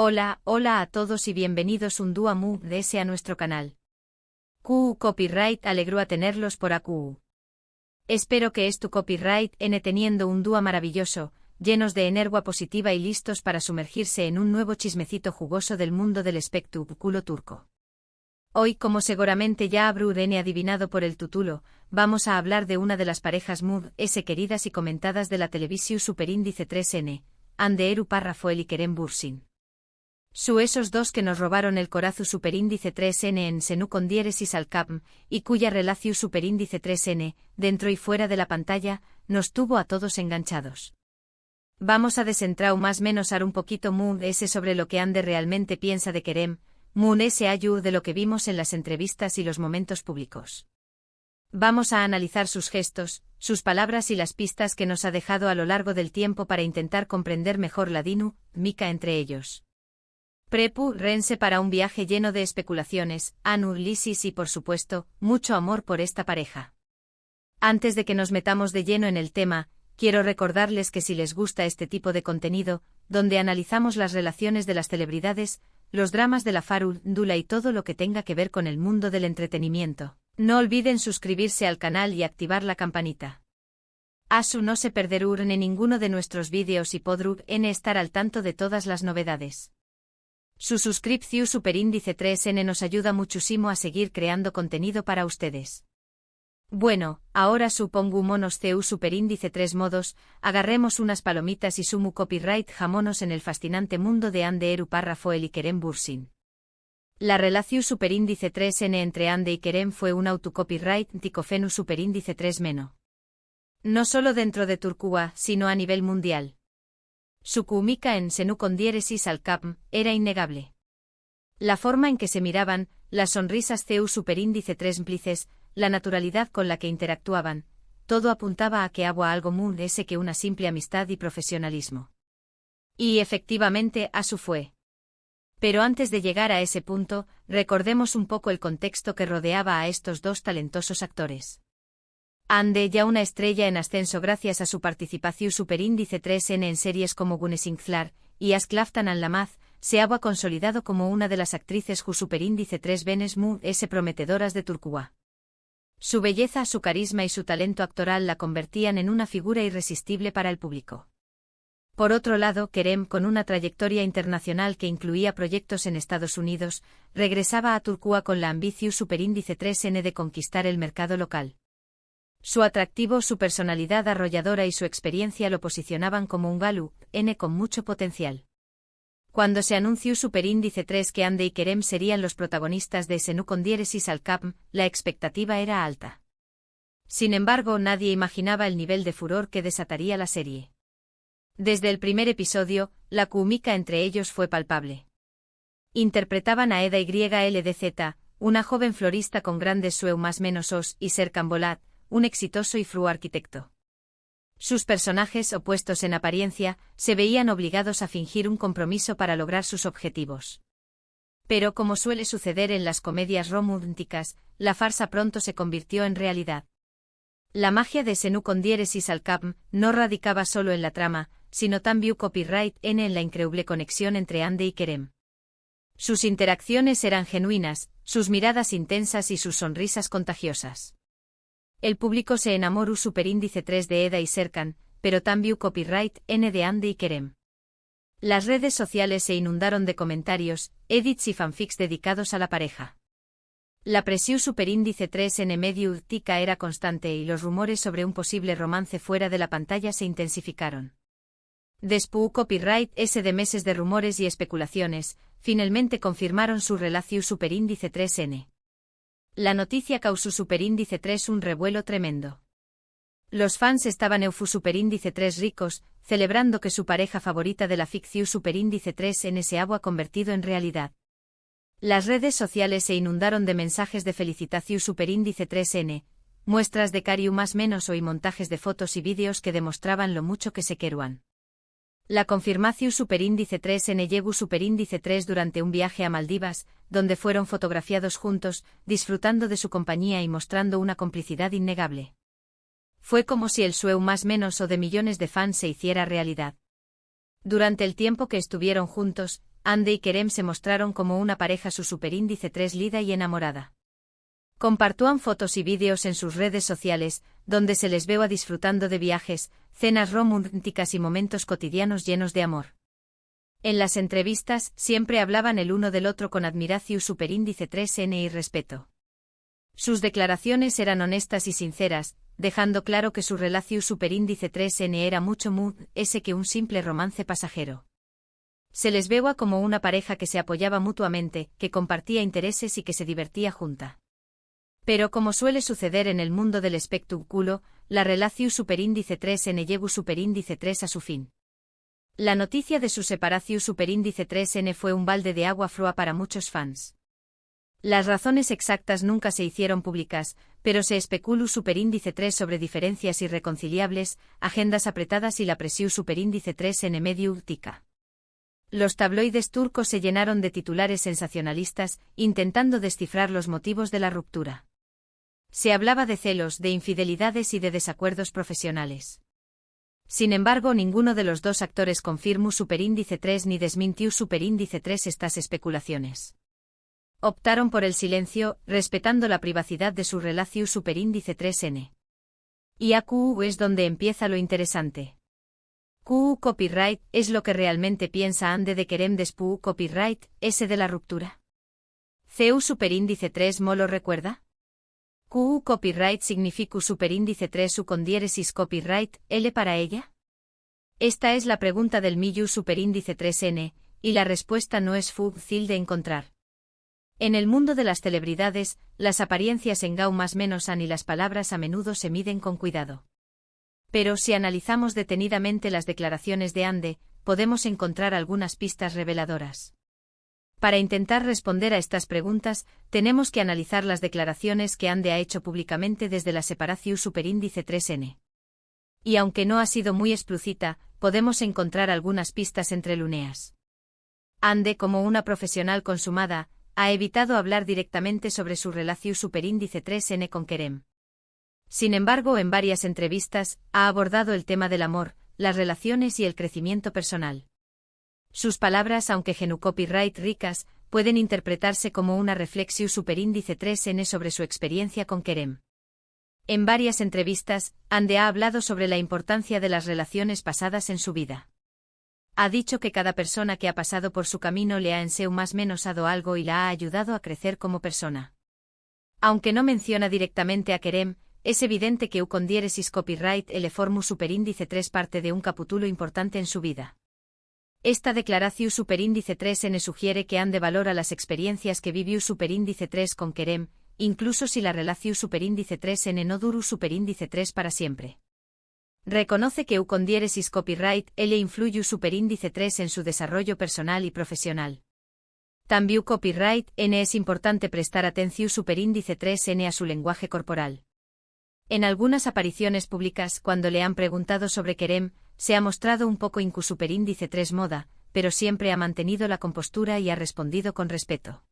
Hola a todos y bienvenidos un día más a nuestro canal. QU Copyright alegró a tenerlos por AQU. Espero que tu copyright teniendo un día maravilloso, llenos de energía positiva y listos para sumergirse en un nuevo chismecito jugoso del mundo del espectáculo turco. Hoy, como seguramente ya habrán adivinado por el título, vamos a hablar de una de las parejas queridas y comentadas de la televisión Superíndice 3N, Hande Erupar Rafael y Kerem Bürsin. Esos dos que nos robaron el corazón Superíndice 3N en Senú con diéresis al capm, y cuya relación Superíndice 3N, dentro y fuera de la pantalla, nos tuvo a todos enganchados. Vamos a desentrar más menos un poquito sobre lo que Hande realmente piensa de Kerem, de lo que vimos en las entrevistas y los momentos públicos. Vamos a analizar sus gestos, sus palabras y las pistas que nos ha dejado a lo largo del tiempo para intentar comprender mejor la dinámica entre ellos. Prepárense para un viaje lleno de especulaciones, análisis y por supuesto, mucho amor por esta pareja. Antes de que nos metamos de lleno en el tema, quiero recordarles que si les gusta este tipo de contenido, donde analizamos las relaciones de las celebridades, los dramas de la farándula y todo lo que tenga que ver con el mundo del entretenimiento, no olviden suscribirse al canal y activar la campanita. Así no se perderán en ninguno de nuestros vídeos y podrán estar al tanto de todas las novedades. Su suscripción Superíndice 3N nos ayuda muchísimo a seguir creando contenido para ustedes. Bueno, ahora supongámonos Superíndice 3 modos, agarremos unas palomitas y sumu copyright jamonos en el fascinante mundo de Hande Erupar Rafael y Kerem Bürsin. La relación Superíndice 3N entre Hande y Kerem fue un autocopyright ticofenu Superíndice 3 meno. No solo dentro de Turquía, sino a nivel mundial. Su química en Senú con diéresis al capm era innegable. La forma en que se miraban, las sonrisas Superíndice 3 mplices, la naturalidad con la que interactuaban, todo apuntaba a que había algo más que una simple amistad y profesionalismo. Y efectivamente así fue. Pero antes de llegar a ese punto, recordemos un poco el contexto que rodeaba a estos dos talentosos actores. Hande, ya una estrella en ascenso gracias a su participación Superíndice 3N en series como Gunesingslar y Asklaftan Anlamaz, se había consolidado como una de las actrices Superíndice 3 venes prometedoras de Turquía. Su belleza, su carisma y su talento actoral la convertían en una figura irresistible para el público. Por otro lado, Kerem, con una trayectoria internacional que incluía proyectos en Estados Unidos, regresaba a Turquía con la ambición Superíndice 3N de conquistar el mercado local. Su atractivo, su personalidad arrolladora y su experiencia lo posicionaban como un galú con mucho potencial. Cuando se anunció Superíndice 3 que Hande y Kerem serían los protagonistas de Senú con diéresis al capm, la expectativa era alta. Sin embargo, nadie imaginaba el nivel de furor que desataría la serie. Desde el primer episodio, la química entre ellos fue palpable. Interpretaban a Eda YLDZ, una joven florista con grandes sueños menos y Serkan Bolat, un exitoso y fru arquitecto. Sus personajes, opuestos en apariencia, se veían obligados a fingir un compromiso para lograr sus objetivos. Pero como suele suceder en las comedias románticas, la farsa pronto se convirtió en realidad. La magia de Senú con diéresis al capm no radicaba solo en la trama, sino también copyright en la increíble conexión entre Hande y Kerem. Sus interacciones eran genuinas, sus miradas intensas y sus sonrisas contagiosas. El público se enamoró Superíndice 3 de Eda y Serkan, pero también copyright de Hande y Kerem. Las redes sociales se inundaron de comentarios, edits y fanfics dedicados a la pareja. La presión Superíndice 3 mediática era constante y los rumores sobre un posible romance fuera de la pantalla se intensificaron. Después copyright de meses de rumores y especulaciones, finalmente confirmaron su relación Superíndice 3N. La noticia causó Superíndice 3 un revuelo tremendo. Los fans estaban Superíndice 3 ricos, celebrando que su pareja favorita de la ficción Superíndice 3N se había convertido en realidad. Las redes sociales se inundaron de mensajes de felicitación Superíndice 3N, muestras de cariño más menos y montajes de fotos y vídeos que demostraban lo mucho que se querían. La confirmación Superíndice 3N llegó Superíndice 3 durante un viaje a Maldivas, donde fueron fotografiados juntos, disfrutando de su compañía y mostrando una complicidad innegable. Fue como si el sueño más menos de millones de fans se hiciera realidad. Durante el tiempo que estuvieron juntos, Ande y Kerem se mostraron como una pareja su superíndice 3 lida y enamorada. Compartúan fotos y vídeos en sus redes sociales, donde se les veo disfrutando de viajes, cenas románticas y momentos cotidianos llenos de amor. En las entrevistas, siempre hablaban el uno del otro con admiración superíndice 3N y respeto. Sus declaraciones eran honestas y sinceras, dejando claro que su relación superíndice 3N era mucho más que un simple romance pasajero. Se les veía como una pareja que se apoyaba mutuamente, que compartía intereses y que se divertía junta. Pero como suele suceder en el mundo del espectáculo, la relación superíndice 3N llevó superíndice 3 a su fin. La noticia de su separación superíndice 3N fue un balde de agua fría para muchos fans. Las razones exactas nunca se hicieron públicas, pero se especuló superíndice 3 sobre diferencias irreconciliables, agendas apretadas y la presión superíndice 3N medio útica. Los tabloides turcos se llenaron de titulares sensacionalistas, intentando descifrar los motivos de la ruptura. Se hablaba de celos, de infidelidades y de desacuerdos profesionales. Sin embargo, ninguno de los dos actores confirmó superíndice 3 ni desmintió superíndice 3 estas especulaciones. Optaron por el silencio, respetando la privacidad de su relación superíndice 3N. Y AQU es donde empieza lo interesante. QU Copyright es lo que realmente piensa Ande de Kerem despu Copyright, ese de la ruptura. CU superíndice 3 ¿mo lo recuerda? QU Copyright significa superíndice 3 U con diéresis Copyright, L para ella? Esta es la pregunta del Miyu superíndice 3N, y la respuesta no es fácil de encontrar. En el mundo de las celebridades, las apariencias engañan más menos y las palabras a menudo se miden con cuidado. Pero si analizamos detenidamente las declaraciones de Ande, podemos encontrar algunas pistas reveladoras. Para intentar responder a estas preguntas, tenemos que analizar las declaraciones que Ande ha hecho públicamente desde la separación superíndice 3N. Y aunque no ha sido muy explícita, podemos encontrar algunas pistas entre líneas. Ande, como una profesional consumada, ha evitado hablar directamente sobre su relación superíndice 3N con Kerem. Sin embargo, en varias entrevistas, ha abordado el tema del amor, las relaciones y el crecimiento personal. Sus palabras, aunque genu copyright ricas, pueden interpretarse como una reflexión superíndice 3N sobre su experiencia con Kerem. En varias entrevistas, Ande ha hablado sobre la importancia de las relaciones pasadas en su vida. Ha dicho que cada persona que ha pasado por su camino le ha enseñado más menos dado algo y la ha ayudado a crecer como persona. Aunque no menciona directamente a Kerem, es evidente que U con diéresis copyright L formu superíndice 3 parte de un capítulo importante en su vida. Esta declaración superíndice 3N sugiere que Ande valora las experiencias que vivió superíndice 3 con Kerem, incluso si la relación superíndice 3N no duró superíndice 3 para siempre. Reconoce que U con diéresis copyright L influye superíndice 3 en su desarrollo personal y profesional. También copyright N es importante prestar atención superíndice 3N a su lenguaje corporal. En algunas apariciones públicas, cuando le han preguntado sobre Kerem, se ha mostrado un poco superíndice 3 moda, pero siempre ha mantenido la compostura y ha respondido con respeto.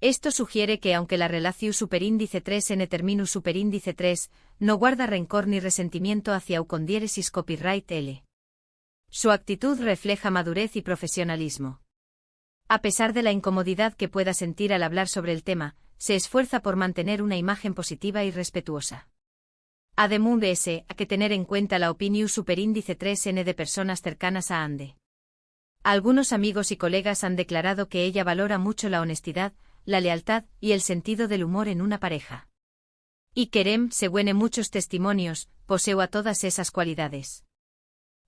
Esto sugiere que aunque la relación superíndice 3N terminu superíndice 3, no guarda rencor ni resentimiento hacia U con diéresis copyright L. Su actitud refleja madurez y profesionalismo. A pesar de la incomodidad que pueda sentir al hablar sobre el tema, se esfuerza por mantener una imagen positiva y respetuosa. Además de ese, hay que tener en cuenta la opinión superíndice 3N de personas cercanas a Ande. Algunos amigos y colegas han declarado que ella valora mucho la honestidad, la lealtad y el sentido del humor en una pareja. Y Kerem, según muchos testimonios, posee a todas esas cualidades.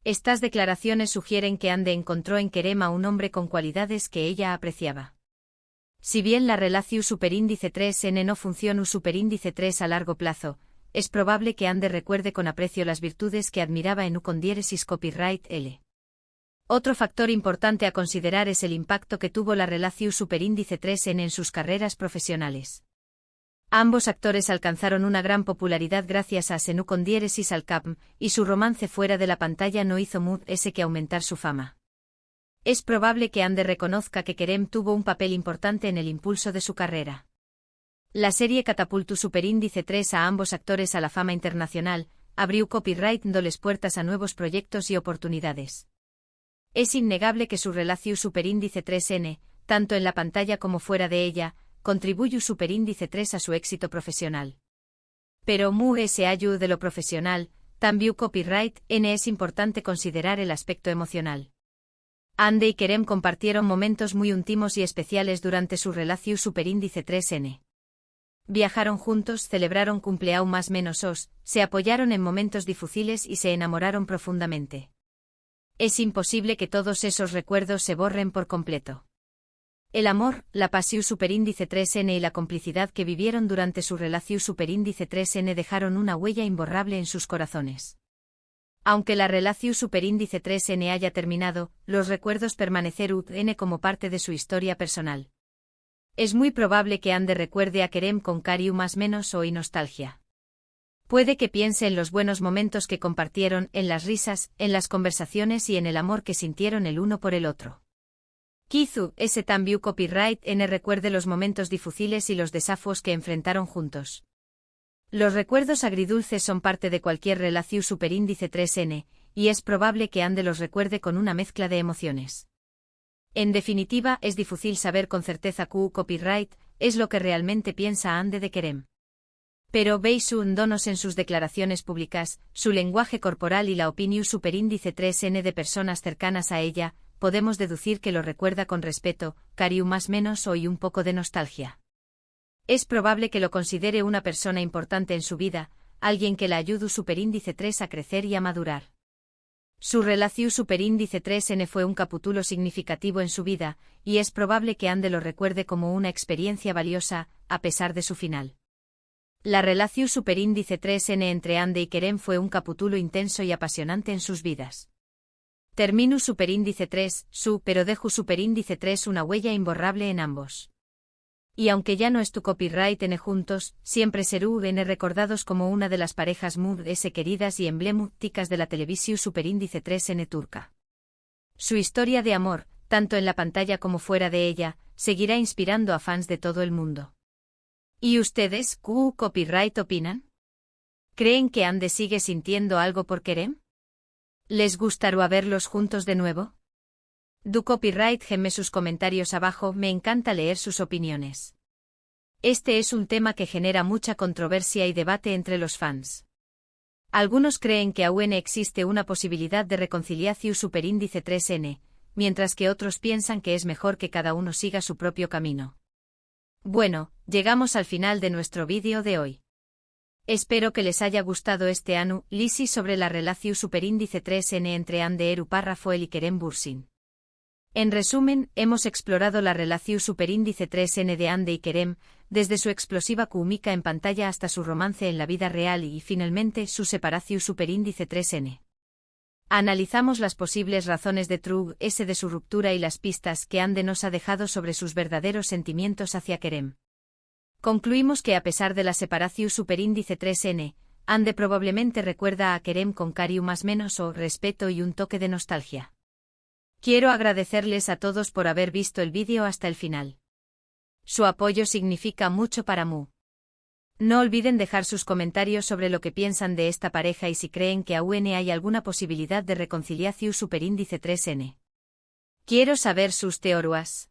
Estas declaraciones sugieren que Ande encontró en Kerem a un hombre con cualidades que ella apreciaba. Si bien la relación superíndice 3N no funciona superíndice 3 a largo plazo, es probable que Ande recuerde con aprecio las virtudes que admiraba en U con diéresis copyright L. Otro factor importante a considerar es el impacto que tuvo la relación superíndice 3N en sus carreras profesionales. Ambos actores alcanzaron una gran popularidad gracias a Senu con diéresis al Capm, y su romance fuera de la pantalla no hizo más que aumentar su fama. Es probable que Ande reconozca que Kerem tuvo un papel importante en el impulso de su carrera. La serie catapultó superíndice 3 a ambos actores a la fama internacional, abrió copyright dándoles puertas a nuevos proyectos y oportunidades. Es innegable que su relación superíndice 3N, tanto en la pantalla como fuera de ella, contribuye superíndice 3 a su éxito profesional. Pero de lo profesional, también copyright N es importante considerar el aspecto emocional. Ande y Kerem compartieron momentos muy íntimos y especiales durante su relación superíndice 3N. Viajaron juntos, celebraron cumpleaños más menos os, se apoyaron en momentos difíciles y se enamoraron profundamente. Es imposible que todos esos recuerdos se borren por completo. El amor, la pasión superíndice 3N y la complicidad que vivieron durante su relación superíndice 3N dejaron una huella imborrable en sus corazones. Aunque la relación superíndice 3N haya terminado, los recuerdos permanecerán como parte de su historia personal. Es muy probable que Ande recuerde a Kerem con cariño más menos o y nostalgia. Puede que piense en los buenos momentos que compartieron, en las risas, en las conversaciones y en el amor que sintieron el uno por el otro. Quizá ese también copyright N recuerde los momentos difíciles y los desafíos que enfrentaron juntos. Los recuerdos agridulces son parte de cualquier relación superíndice 3N, y es probable que Ande los recuerde con una mezcla de emociones. En definitiva, es difícil saber con certeza copyright es lo que realmente piensa Ande de Kerem. Pero veis su donos en sus declaraciones públicas, su lenguaje corporal y la opinión superíndice 3N de personas cercanas a ella, podemos deducir que lo recuerda con respeto, cariño más menos o y un poco de nostalgia. Es probable que lo considere una persona importante en su vida, alguien que la ayude superíndice 3 a crecer y a madurar. Su relación superíndice 3N fue un capítulo significativo en su vida, y es probable que Ande lo recuerde como una experiencia valiosa, a pesar de su final. La relación superíndice 3N entre Ande y Kerem fue un capítulo intenso y apasionante en sus vidas. Terminu superíndice 3, pero dejo superíndice 3 una huella imborrable en ambos. Y aunque ya no es tu copyright N juntos, siempre serán recordados como una de las parejas queridas y emblemáticas de la televisión superíndice 3N turca. Su historia de amor, tanto en la pantalla como fuera de ella, seguirá inspirando a fans de todo el mundo. ¿Y ustedes, copyright opinan? ¿Creen que Ande sigue sintiendo algo por Kerem? ¿Les gustaría verlos juntos de nuevo? Du copyright gemme sus comentarios abajo, me encanta leer sus opiniones. Este es un tema que genera mucha controversia y debate entre los fans. Algunos creen que aún existe una posibilidad de reconciliación superíndice 3N, mientras que otros piensan que es mejor que cada uno siga su propio camino. Bueno, llegamos al final de nuestro vídeo de hoy. Espero que les haya gustado este análisis sobre la relación superíndice 3N entre Ande Eru Parrafoel y Kerem Bürsin. En resumen, hemos explorado la relación superíndice 3N de Ande y Kerem, desde su explosiva química en pantalla hasta su romance en la vida real y, finalmente, su separación superíndice 3N. Analizamos las posibles razones de de su ruptura y las pistas que Ande nos ha dejado sobre sus verdaderos sentimientos hacia Kerem. Concluimos que a pesar de la separación superíndice 3N, Ande probablemente recuerda a Kerem con cariño más menos o respeto y un toque de nostalgia. Quiero agradecerles a todos por haber visto el vídeo hasta el final. Su apoyo significa mucho para Mu. No olviden dejar sus comentarios sobre lo que piensan de esta pareja y si creen que aún hay alguna posibilidad de reconciliación superíndice 3N. Quiero saber sus teorías.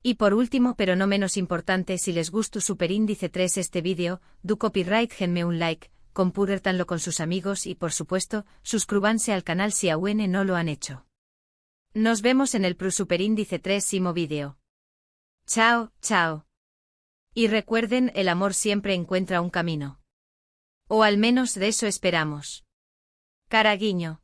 Y por último pero no menos importante, si les gustó superíndice 3 este vídeo, du copyright genme un like, compártanlo con sus amigos y por supuesto, suscríbanse al canal si aún no lo han hecho. Nos vemos en el superíndice 3º vídeo. Chao, chao. Y recuerden, el amor siempre encuentra un camino. O al menos de eso esperamos. Caraguiño.